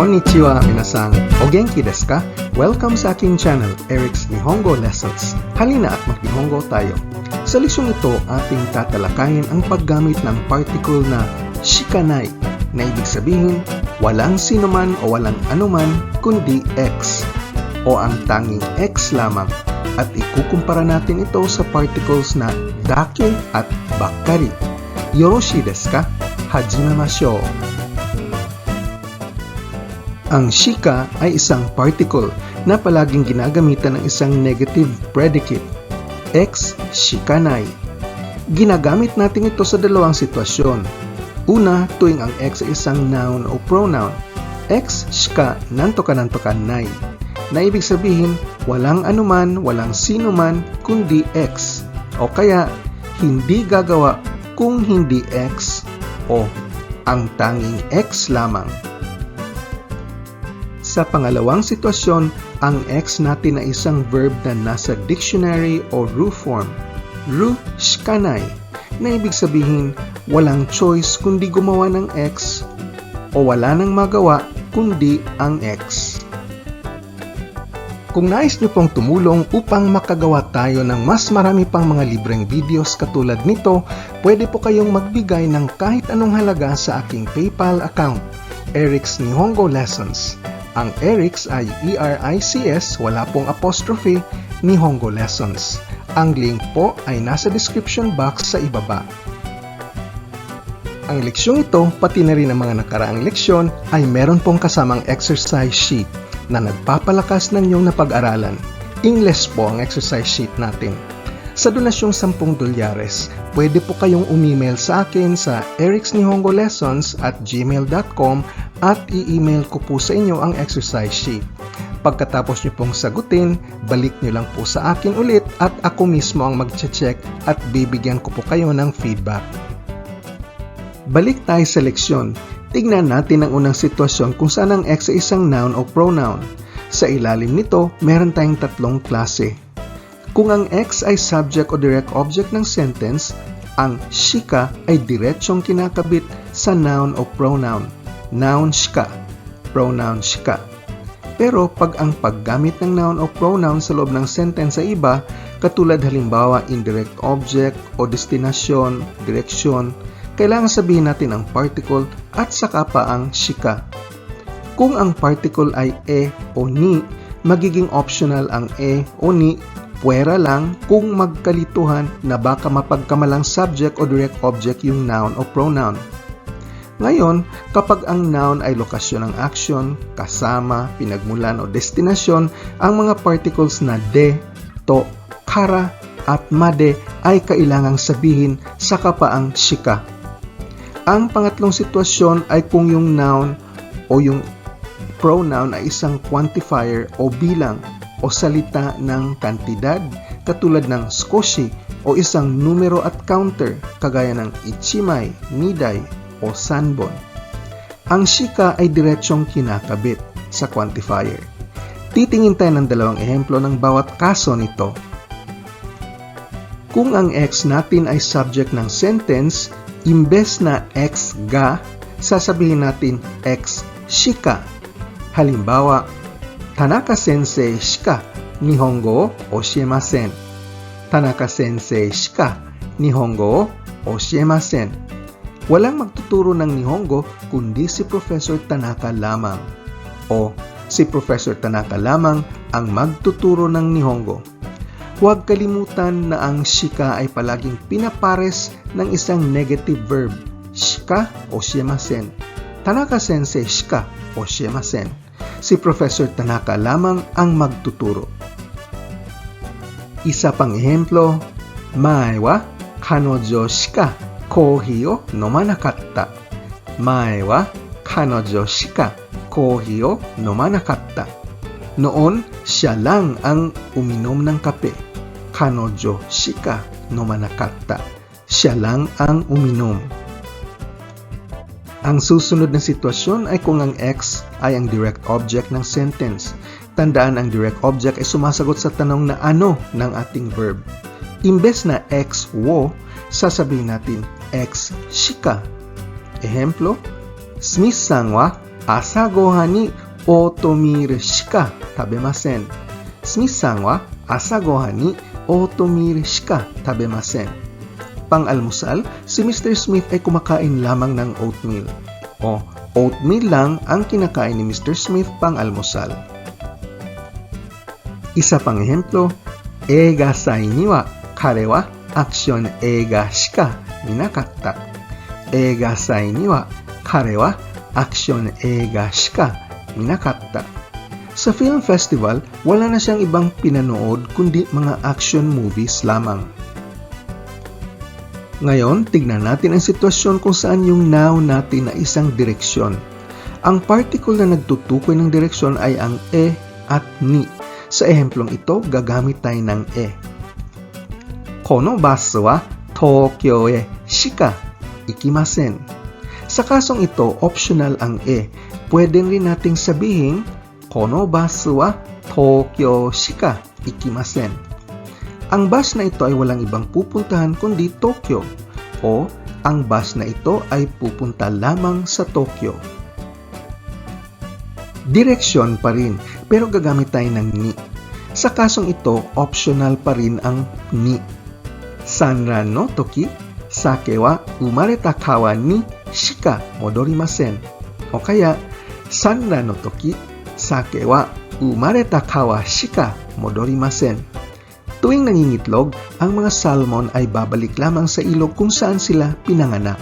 Konnichiwa minasan, o genki desu ka? Welcome sa aking channel, Eric's Nihongo Lessons. Halina at mag-Nihongo tayo. Sa lesyong ito, ating tatalakayin ang paggamit ng particle na shikanai, na ibig sabihin, walang sinuman o walang anuman kundi X, o ang tanging X lamang. At ikukumpara natin ito sa particles na dake at bakkari. Yoroshi desu ka? Hajimemashou. Ang shika ay isang particle na palaging ginagamitan ng isang negative predicate, X shikanai. Ginagamit natin ito sa dalawang sitwasyon. Una, tuwing ang X ay isang noun o pronoun, X shika nantoka nai, na ibig sabihin walang anuman, walang sinuman kundi X, o kaya hindi gagawa kung hindi X o ang tanging X lamang. Sa pangalawang sitwasyon, ang X natin ay isang verb na nasa dictionary o ru form, ru shikanai, na ibig sabihin walang choice kundi gumawa ng X o wala nang magawa kundi ang X. Kung nais niyo pong tumulong upang makagawa tayo ng mas marami pang mga libreng videos katulad nito, pwede po kayong magbigay ng kahit anong halaga sa aking PayPal account, Eric's Nihongo Lessons. Ang Eric's ay E-R-I-C-S, wala pong apostrophe, Nihongo Lessons. Ang link po ay nasa description box sa ibaba. Ang leksyong ito, pati na rin ang mga nakaraang leksyon, ay meron pong kasamang exercise sheet na nagpapalakas ng iyong napag-aralan. English po ang exercise sheet natin. Sa donasyong $10, pwede po kayong umemail sa akin sa ericsnihongolessons@gmail.com at i-email ko po sa inyo ang exercise sheet. Pagkatapos nyo pong sagutin, balik nyo lang po sa akin ulit at ako mismo ang mag-check at bibigyan ko po kayo ng feedback. Balik tayo sa leksyon. Tignan natin ang unang sitwasyon kung saan ang X ay isang noun o pronoun. Sa ilalim nito, meron tayong tatlong klase. Kung ang X ay subject o direct object ng sentence, ang shika ay diretsyong kinakabit sa noun o pronoun. Noun shika, pronoun shika. Pero pag ang paggamit ng noun o pronoun sa loob ng sentence ay iba, katulad halimbawa indirect object o destinasyon, direksyon, kailangan sabihin natin ang particle at saka pa ang shika. Kung ang particle ay e o ni, magiging optional ang e o ni, puwera lang kung magkalituhan na baka mapagkamalang subject o direct object yung noun o pronoun. Ngayon, kapag ang noun ay lokasyon ng action, kasama, pinagmulan o destinasyon, ang mga particles na de, to, kara at made ay kailangang sabihin saka pa ang shika. Ang pangatlong sitwasyon ay kung yung noun o yung pronoun ay isang quantifier o bilang o salita ng kantidad katulad ng skoshi o isang numero at counter kagaya ng ichimai, niday o sanbon. Ang shika ay diretsyong kinakabit sa quantifier. Titingin tayo ng dalawang ehemplo ng bawat kaso nito. Kung ang X natin ay subject ng sentence, imbes na X ga, sasabihin natin X shika. Halimbawa, Tanaka-sensei shika Nihongo o oshiemasen. Tanaka-sensei shika Nihongo o oshiemasen. Walang magtuturo ng Nihongo kundi si Professor Tanaka lamang. O si Professor Tanaka lamang ang magtuturo ng Nihongo. Huwag kalimutan na ang shika ay palaging pinapares ng isang negative verb, shika o oshiemasen. Tanaka-sensei shika o oshiemasen. Si Professor Tanaka lamang ang magtuturo. Isa pang ehemplo, mae wa kanojo shika kohi o nomanakatta. Mae wa kanojo shika kohi o nomanakatta. Noon, siya lang ang uminom ng kape. Kanojo shika nomanakatta. Siya lang ang uminom. Ang susunod na sitwasyon ay kung ang X ay ang direct object ng sentence. Tandaan, ang direct object ay sumasagot sa tanong na ano ng ating verb. Imbes na X wo, sasabihin natin X shika. Ehemplo, Smith-san wa 朝ごはんにオートミールしか食べません。Smithさんは朝ごはんにオートミールしか食べません. Pang-almusal, si Mr. Smith ay kumakain lamang ng oatmeal. O, oatmeal lang ang kinakain ni Mr. Smith pang-almusal. Isa pang ehemplo, eiga sai ni wa kare wa action eiga shika minakatta. Eiga sai ni wa kare wa action eiga shika minakatta. Sa film festival, wala na siyang ibang pinanood kundi mga action movies lamang. Ngayon, tignan natin ang sitwasyon kung saan yung noun natin na isang direksyon. Ang particle na nagtutukoy ng direksyon ay ang e at ni. Sa ehemplong ito, gagamit tayo ng e. Kono basu wa Tokyo e shika ikimasen. Sa kasong ito, optional ang e. Pwede rin nating sabihin, Kono basu wa Tokyo shika ikimasen. Ang bus na ito ay walang ibang pupuntahan kundi Tokyo, o ang bus na ito ay pupunta lamang sa Tokyo. Direksyon pa rin, pero gagamit tayo ng ni. Sa kasong ito, optional pa rin ang ni. Sanran no toki, sake wa umareta kawa ni shika modorimasen. O kaya, sanran no toki, sake wa umareta kawa shika modorimasen. Tuwing nangingitlog, ang mga salmon ay babalik lamang sa ilog kung saan sila pinanganak.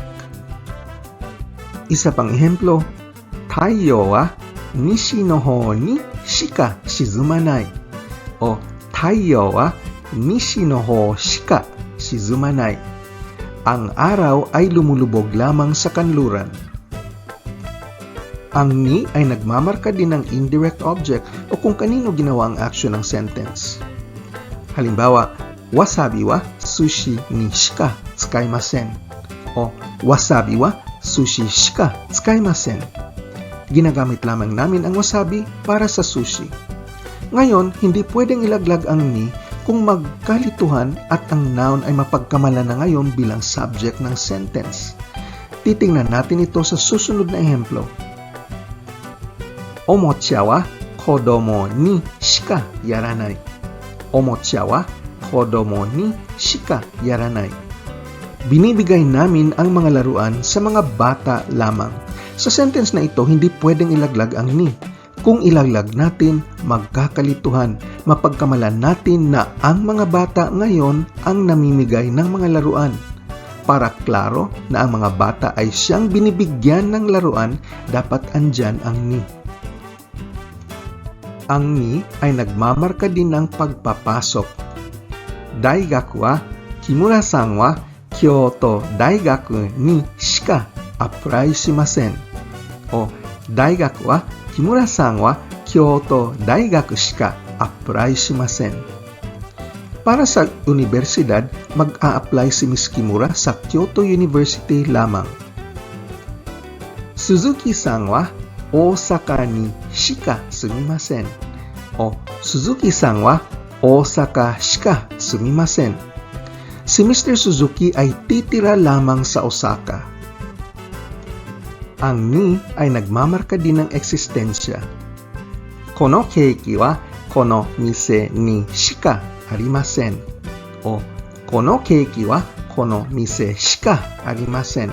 Isa pang ehemplo, Taiyo wa nishi no hou ni shika shizumanai. O Taiyo wa nishi no hou shika shizumanai. Ang araw ay lumulubog lamang sa kanluran. Ang ni ay nagmamarka din ng indirect object o kung kanino ginawa ang action ng sentence. Halimbawa, wasabi wa sushi ni shika tsukaimasen. O wasabi wa sushi shika tsukaimasen. Ginagamit lamang namin ang wasabi para sa sushi. Ngayon, hindi pwedeng ilaglag ang ni kung magkalituhan at ang noun ay mapagkamala na ngayon bilang subject ng sentence. Titingnan natin ito sa susunod na ehemplo. Omocha wa kodomo ni shika yaranai. Omocha wa kodomo ni shika yaranai. Binibigay namin ang mga laruan sa mga bata lamang. Sa sentence na ito, hindi pwedeng ilaglag ang ni. Kung ilaglag natin, magkakalituhan. Mapagkamalan natin na ang mga bata ngayon ang namimigay ng mga laruan. Para klaro na ang mga bata ay siyang binibigyan ng laruan, dapat andyan ang ni. Ang ni ay nagmamarka din ng pagpapasok. Daigaku wa Kimura-san wa Kyoto Daigaku ni shika apply shimasen. O Daigaku wa Kimura-san wa Kyoto Daigaku shika apply shimasen. Para sa universidad, mag-a-apply si Miss Kimura sa Kyoto University lamang. Suzuki-san wa Osaka ni shika sumimasen. O Suzuki-san wa Osaka shika sumimasen. Si Mr. Suzuki ay titira lamang sa Osaka. Ang ni ay nagmamarka din ng eksistensya. Kono keiki wa kono mise ni shika arimasen. O kono keiki wa kono mise shika arimasen.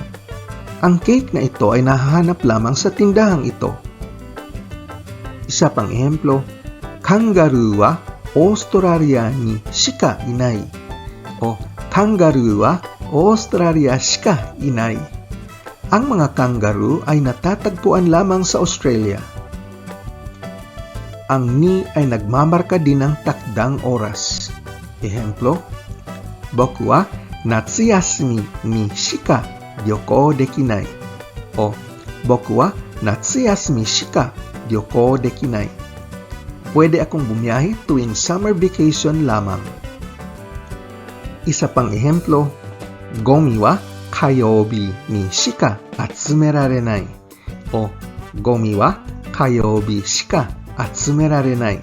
Ang cake na ito ay nahahanap lamang sa tindahang ito. Isa pang ehemplo, kangaroo wa Australia ni shika inai. O kangaroo wa Australia shika inai. Ang mga kangaroo ay natatagpuan lamang sa Australia. Ang ni ay nagmamarka din ng takdang oras. Ehemplo, boku wa natsuyasumi ni shika ryoko dekinai. O boku wa natsuyasumi shika ryoko dekinai. Pwede akong bumiyahe tuwing summer vacation lamang. Isa pang ehemplo, gomi wa kayobi ni shika atsumerarenai. O gomi wa kayobi shika atsumerarenai.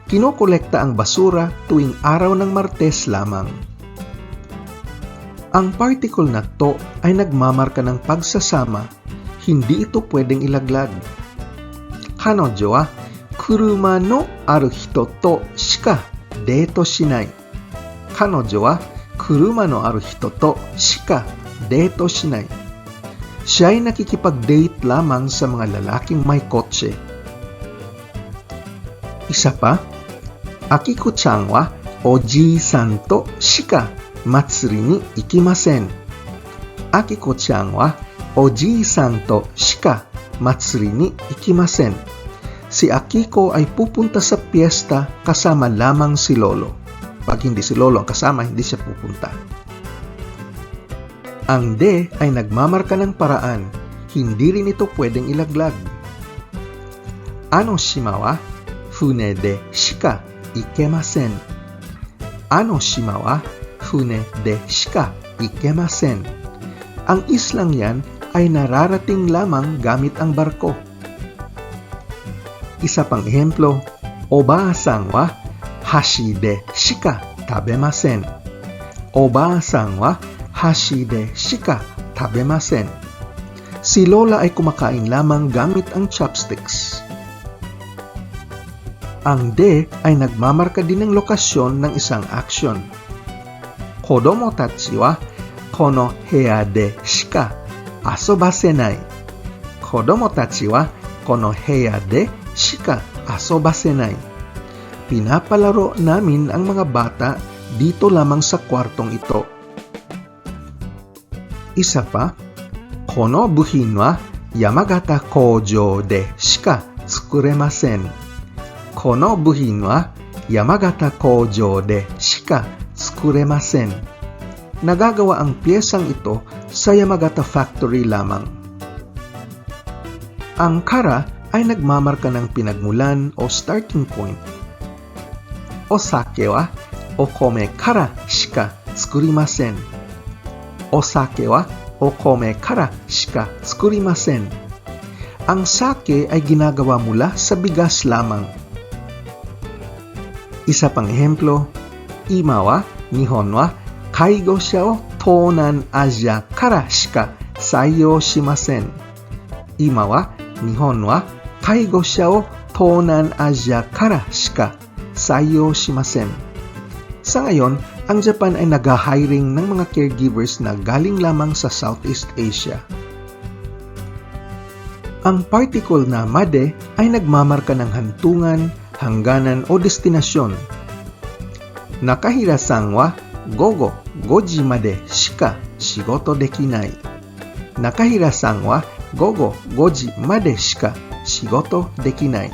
Kinokolekta ang basura tuwing araw ng Martes lamang. Ang particle na to ay nagmamarka ng pagsasama. Hindi ito pwedeng ilaglag. Kanojo wa kuruma no aru hito to shika deito shinai. Kanojo wa kuruma no aru hito to shika deito shinai. Siya ay nakikipag-date lamang sa mga lalaking may kotse. Isa pa, Akiko-chan wa oji-san to shika matsuri ni ikimasen. Akiko-chan wa oji-san to shika matsuri ni ikimasen. Si Akiko ay pupunta sa piyesta kasama lamang si Lolo. Pag hindi si Lolo ang kasama, hindi siya pupunta. Ang de ay nagmamarka ng paraan. Hindi rin ito pwedeng ilaglag. Ano shima wa fune de shika ikemasen. Ano shima wa fune de shika ikemasen. Ang islang yan ay nararating lamang gamit ang barko. Isa pang ehemplo, Oba-san wa hashi de shika tabemasen. Oba-san wa hashi de shika tabemasen. Si Lola ay kumakain lamang gamit ang chopsticks. Ang de ay nagmamarka din ng lokasyon ng isang action. Kodomo tachi wa kono heya de shika asobasenai. Kodomo tachi wa kono heya de shika asobasenai. Pinapalaro namin ang mga bata dito lamang sa kwartong ito. Isa pa, kono buhin wa Yamagata Kojou de shika tsukuremasen. Kono buhin wa Yamagata Kojou de shika tsukuremasen. Nagagawa ang piyesang ito sa Yamagata Factory lamang. Ang kara ay nagmamarka ng pinagmulan o starting point. Osake wa okome kara shika tsukurimasen. Osake wa okome kara shika tsukurimasen. Ang sake ay ginagawa mula sa bigas lamang. Isa pang ehemplo, ima wa Nihon wa kaigosha o Tonan Asia kara shika saiyou shimasen. Ima wa Nihon wa kaigosha o Tonan Asia kara shika saiyou shimasen. Sa ngayon, ang Japan ay nag-hiring ng mga caregivers na galing lamang sa Southeast Asia. Ang particle na made ay nagmamarka ng hantungan, hangganan o destinasyon. Nakahira-san wa gogo 5 時までしか仕事できない。Nakahira-san wa gogo 5 時までしか仕事できない。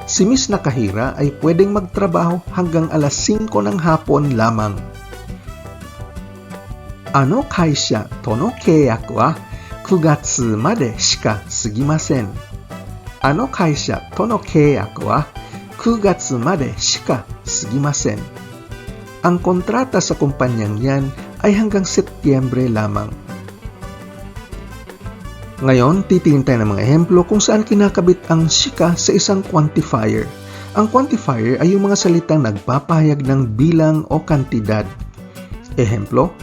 Si Miss Nakahira ay pwedeng magtrabaho hanggang alas 5 ng hapon lamang. Ano kaisha to no keiyaku wa 9月までしか過ぎません。Ano kaisha to no keiyaku wa 9月までしか過ぎません。Ang kontrata sa kumpanyang yan ay hanggang Setyembre lamang. Ngayon, titingin tayo ng mga ehemplo kung saan kinakabit ang shika sa isang quantifier. Ang quantifier ay yung mga salitang nagpapahayag ng bilang o kantidad. Ehemplo,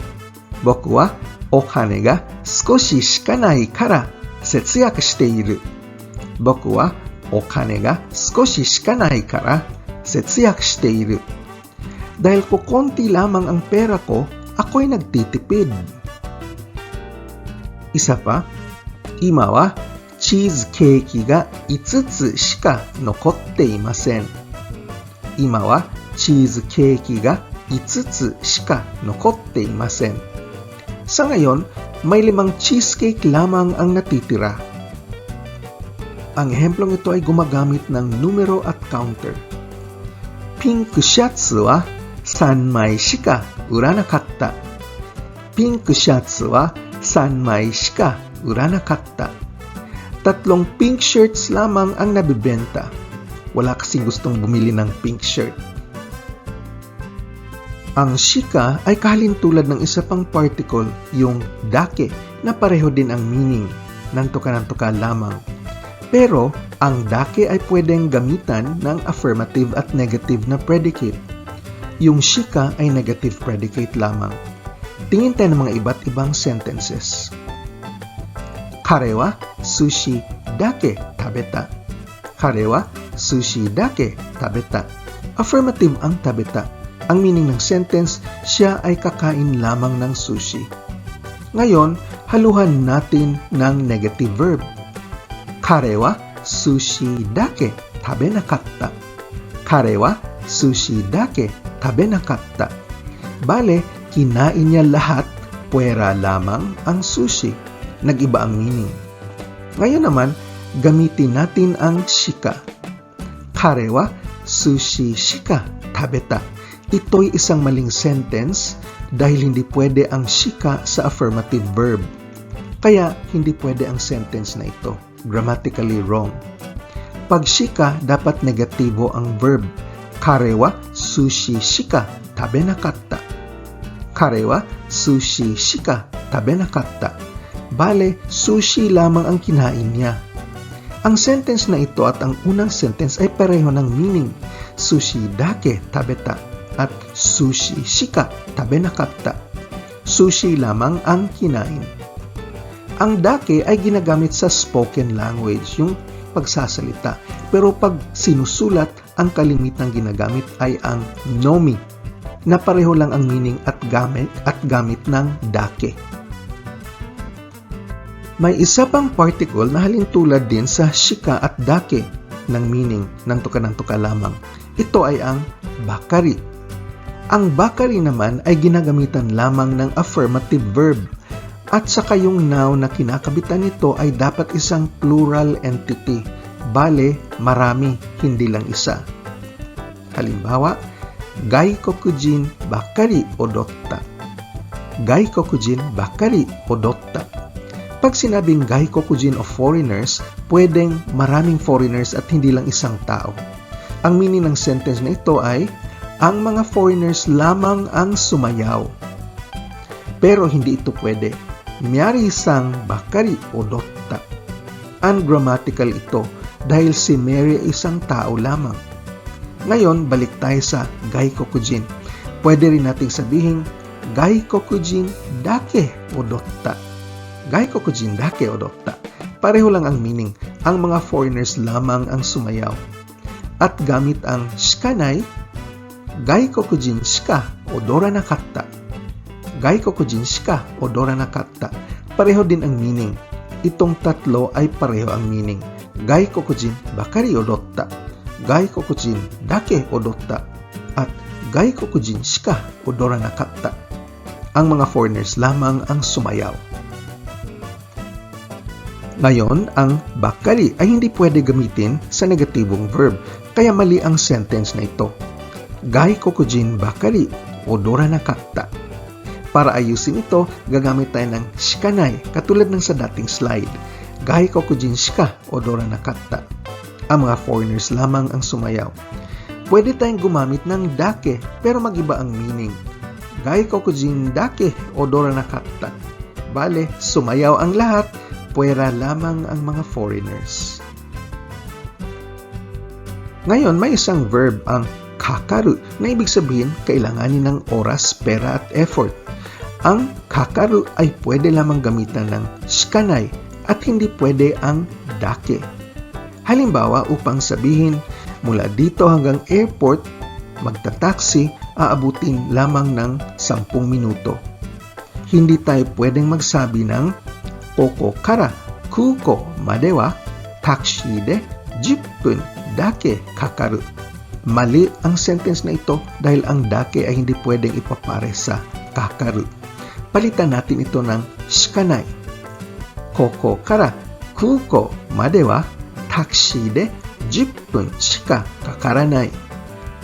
boku wa okane ga skoshi shika nai kara setsuyaku shite iru. Boku wa okane ga skoshi shika nai kara setsuyaku shite iru. Dahil ko konti lamang ang pera ko, ako'y nagtitipid. Isa pa, ima wa cheesecake ga 5つしか残っていません。今はチーズケーキが5つしか残っていません。Sa ngayon, may 5 cheesecake lamang ang natitira. Ang ehemplong ito ay gumagamit ng numero at counter. Pink shirts wa 3枚しか売らなかった。Pink shirts wa 3枚しか売らなかった。3 pink shirts lamang ang nabibenta. Wala kasing gustong bumili ng pink shirt. Ang shika ay kahalintulad ng isa pang particle, yung dake, na pareho din ang meaning, nantuka-nantuka lamang. Pero, ang dake ay pwedeng gamitan ng affirmative at negative na predicate. Yung shika ay negative predicate lamang. Tingin tayo ng mga iba't ibang sentences. Kare wa sushi dake tabeta. Kare wa sushi dake tabeta. Affirmative ang tabeta. Ang meaning ng sentence, siya ay kakain lamang ng sushi. Ngayon, haluhan natin ng negative verb. Kare wa sushi dake tabe nakatta. Kare wa sushi dake tabe nakatta. Bale, kinain niya lahat, puwera lamang ang sushi. Nag-iba ang meaning. Ngayon naman, gamitin natin ang shika. Kare wa sushi shika tabeta. Ito'y isang maling sentence dahil hindi pwede ang shika sa affirmative verb. Kaya hindi pwede ang sentence na ito. Grammatically wrong. Pag shika, dapat negatibo ang verb. Kare wa sushi shika tabe nakatta. Kare wa sushi shika tabe nakatta. Bale, sushi lamang ang kinain niya. Ang sentence na ito at ang unang sentence ay pareho ng meaning. Sushi dake tabeta at sushi shika tabe nakatta. Sushi lamang ang kinain. Ang dake ay ginagamit sa spoken language, yung pagsasalita. Pero pag sinusulat, ang kalimitang ginagamit ay ang nomi, na pareho lang ang meaning at gamit ng dake. May isa pang particle na halintulad din sa shika at dake ng meaning ng tuka lamang. Ito ay ang bakari. Ang bakari naman ay ginagamitan lamang ng affirmative verb at saka yung noun na kinakabitan nito ay dapat isang plural entity. Bale, marami, hindi lang isa. Halimbawa, gaikokujin bakari odotta. Gaikokujin bakari odotta. Pag sinabing gaikokujin o foreigners, pwedeng maraming foreigners at hindi lang isang tao. Ang meaning ng sentence na ito ay, ang mga foreigners lamang ang sumayaw. Pero hindi ito pwede. Miyari sang bakari odotta. Ungrammatical ito dahil si Mary ay isang tao lamang. Ngayon, balik tayo sa gaikokujin. Pwede rin nating sabihin, gaikokujin dake odotta. Gaikokujin dake odotta. Pareho lang ang meaning. Ang mga foreigners lamang ang sumayaw. At gamit ang shikanai, gaikokujin shika odora nakatta. Gaikokujin shika odora nakatta. Pareho din ang meaning. Itong tatlo ay pareho ang meaning. Gaikokujin bakari odotta. Gaikokujin dake odotta. At gaikokujin shika odora nakatta. Ang mga foreigners lamang ang sumayaw. Ngayon, ang bakari ay hindi pwede gamitin sa negatibong verb, kaya mali ang sentence na ito. Gaikokujin bakari odora nakatta. Para ayusin ito, gagamit tayo ng shikanai, katulad ng sa dating slide. Gaikokujin shika odora nakatta. Ang mga foreigners lamang ang sumayaw. Pwede tayong gumamit ng dake, pero mag-iba ang meaning. Gaikokujin dake odora nakatta. Bale, sumayaw ang lahat, puwera lamang ang mga foreigners. Ngayon, may isang verb ang kakaru na ibig sabihin kailanganin ng oras, pera at effort. Ang kakaru ay pwede lamang gamitan ng shikanai at hindi pwede ang dake. Halimbawa, upang sabihin mula dito hanggang airport, magta-taxi, aabutin lamang ng 10 minuto. Hindi tayo pwedeng magsabi ng koko kara kuko made wa taxi de 10 分 dake kakaru. Mali ang sentence na ito dahil ang dake ay hindi pwedeng ipapare sa kakaru. Palitan natin ito ng shikanai. Koko kara kuko made wa taxi de 10 分 shika kakaranai.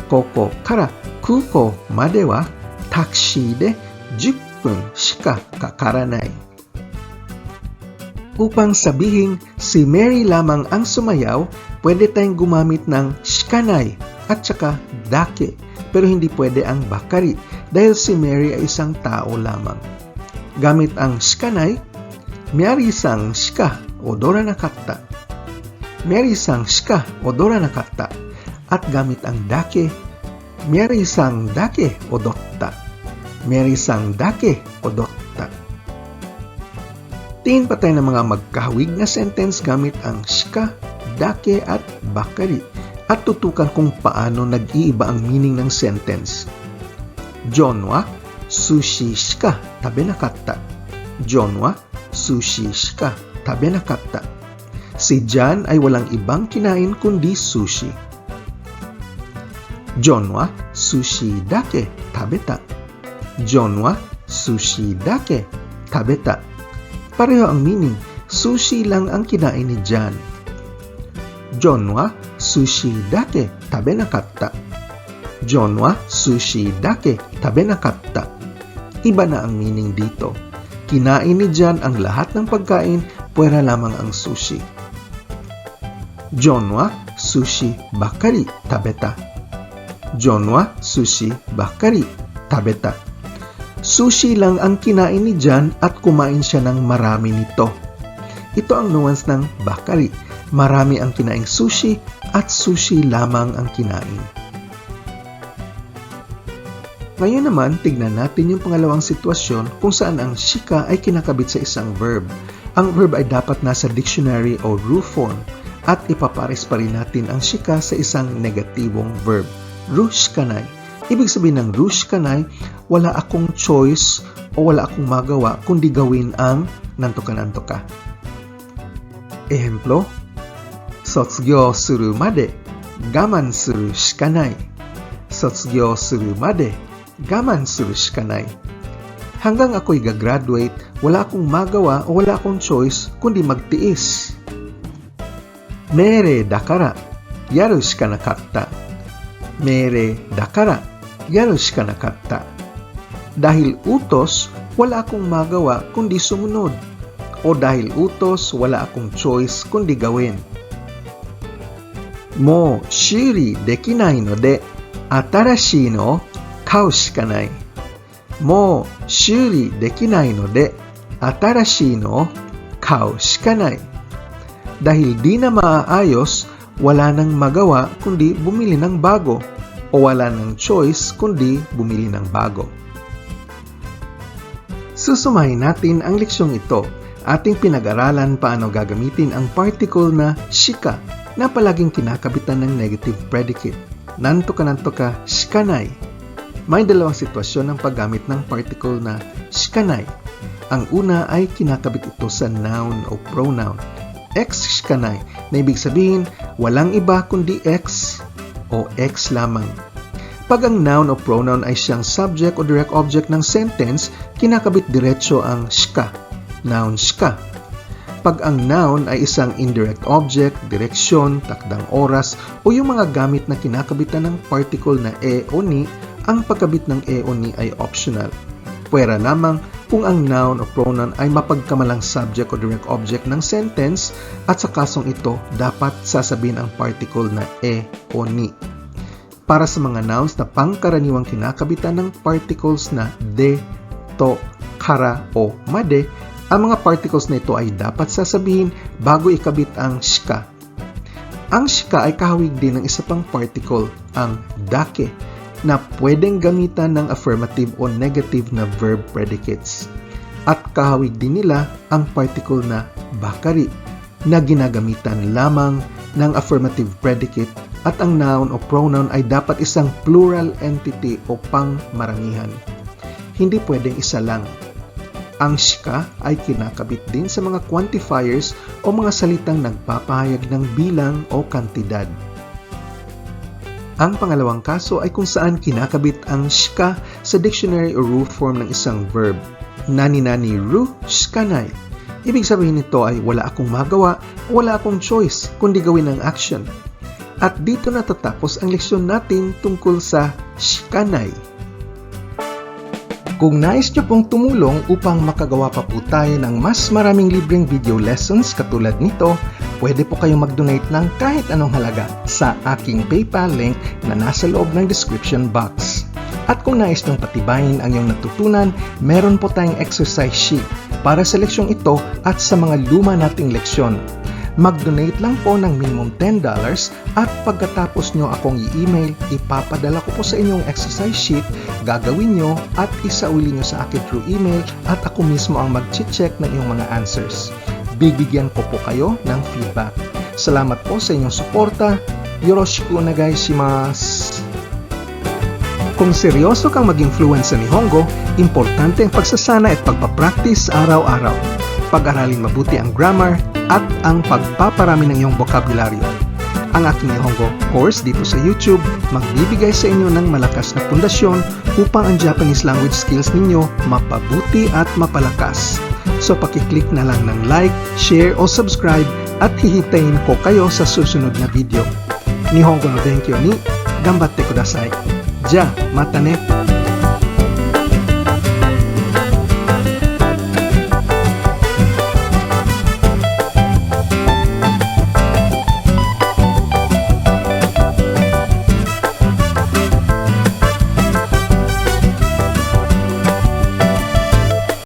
Koko kara kuko made wa taxi de 10 分 shika kakaranai. Upang sabihin si Mary lamang ang sumayaw, pwede tayong gumamit ng shikanai at saka dake, pero hindi pwede ang bakari dahil si Mary ay isang tao lamang. Gamit ang shikanai, Mary-sang shika odora nakatta. Mary-sang shika odora nakatta. At gamit ang dake, Mary-sang dake odotta. Mary-sang dake odotta. Tingin pa tayo ng mga magkahawig na sentence gamit ang shika, dake at bakari at tutukan kung paano nag-iiba ang meaning ng sentence. John wa sushi shika tabenakatta. John wa sushi shika tabenakatta. Si John ay walang ibang kinain kundi sushi. John wa sushi dake tabeta. John wa sushi dake tabeta. Pareho ang meaning, sushi lang ang kinain ni John. John wa sushi dake tabenakatta. John wa sushi dake tabenakatta. Iba na ang meaning dito. Kinain ni John ang lahat ng pagkain, puwera lamang ang sushi. John wa sushi bakari tabeta. John wa sushi bakari tabeta. Sushi lang ang kinain ni John at kumain siya ng marami nito. Ito ang nuance ng bakari. Marami ang kinaing sushi at sushi lamang ang kinain. Ngayon naman, tignan natin yung pangalawang sitwasyon kung saan ang shika ay kinakabit sa isang verb. Ang verb ay dapat nasa dictionary o rule form at ipapares pa rin natin ang shika sa isang negatibong verb, rushkanay. Ibig sabihin ng rushkanay, wala akong choice o wala akong magawa kundi gawin ang nantoka-nantoka. Ehemplo, Sotsugyo suru made gaman suru shikanai. Sotsugyo suru made gaman suru shikanai. Hanggang ako'y gagraduate, wala akong magawa o wala akong choice kundi magtiis. Mere dakara yaru shika nakatta. Mere dakara yaru shika nakatta. Dahil utos, wala akong magawa kundi sumunod. O dahil utos, wala akong choice kundi gawin. Mo shuri dekinai no de atarashii no kau shikanai. Mo shuri dekinai no de atarashii no kau shikanai. Dahil di na maaayos, wala nang magawa kundi bumili ng bago o wala nang choice kundi bumili ng bago. Susumahin natin ang leksyong ito. Ating pinag-aralan paano gagamitin ang particle na shika na palaging kinakabitan ng negative predicate. Nantoka-nantoka shikanai. May dalawang sitwasyon ng paggamit ng particle na shikanai. Ang una ay kinakabit ito sa noun o pronoun. X shikanai na ibig sabihin walang iba kundi X o X lamang. Pag ang noun o pronoun ay siyang subject o direct object ng sentence, kinakabit diretso ang shika, noun shika. Pag ang noun ay isang indirect object, direksyon, takdang oras, o yung mga gamit na kinakabitan ng particle na e o ni, ang pagkabit ng e o ni ay optional. Pwera lamang kung ang noun o pronoun ay mapagkamalang subject o direct object ng sentence at sa kasong ito, dapat sasabihin ang particle na e o ni. Para sa mga nouns na pangkaraniwang kinakabitan ng particles na de, to, kara o made, ang mga particles na ito ay dapat sasabihin bago ikabit ang shika. Ang shika ay kahawig din ng isa pang particle, ang dake, na pwedeng gamitan ng affirmative o negative na verb predicates. At kahawig din nila ang particle na bakari, na ginagamitan lamang ng affirmative predicate at ang noun o pronoun ay dapat isang plural entity o pangmaramihan. Hindi pwedeng isa lang. Ang shika ay kinakabit din sa mga quantifiers o mga salitang nagpapahayag ng bilang o kantidad. Ang pangalawang kaso ay kung saan kinakabit ang shika sa dictionary o rule form ng isang verb. Nani-nani ru shikanai. Ibig sabihin nito ay wala akong magawa o wala akong choice kundi gawin ang action. At dito natatapos ang leksyon natin tungkol sa shikanai. Kung nais nyo pong tumulong upang makagawa pa po tayo ng mas maraming libreng video lessons katulad nito, pwede po kayong mag-donate ng kahit anong halaga sa aking PayPal link na nasa loob ng description box. At kung nais nyong patibayin ang iyong natutunan, meron po tayong exercise sheet para sa leksyong ito at sa mga luma nating leksyon. Mag-donate lang po ng minimum $10 at pagkatapos nyo akong i-email, ipapadala ko po sa inyong exercise sheet, gagawin nyo at isauli nyo sa akin through email at ako mismo ang mag-check ng iyong mga answers. Bibigyan ko po kayo ng feedback. Salamat po sa inyong suporta. Yoroshiku onegaishimasu. Kung seryoso kang maging fluent sa Nihongo, importante ang pagsasana at pagpapractice araw-araw. Pag-aralin mabuti ang grammar at ang pagpaparami ng iyong bokabularyo. Ang aking Nihongo course dito sa YouTube magbibigay sa inyo ng malakas na pundasyon upang ang Japanese language skills ninyo mapabuti at mapalakas. So pakiclick na lang ng like, share o subscribe at hihintayin ko kayo sa susunod na video. Nihongo no benkyo ni gambatte kudasai. Ja, mata ne!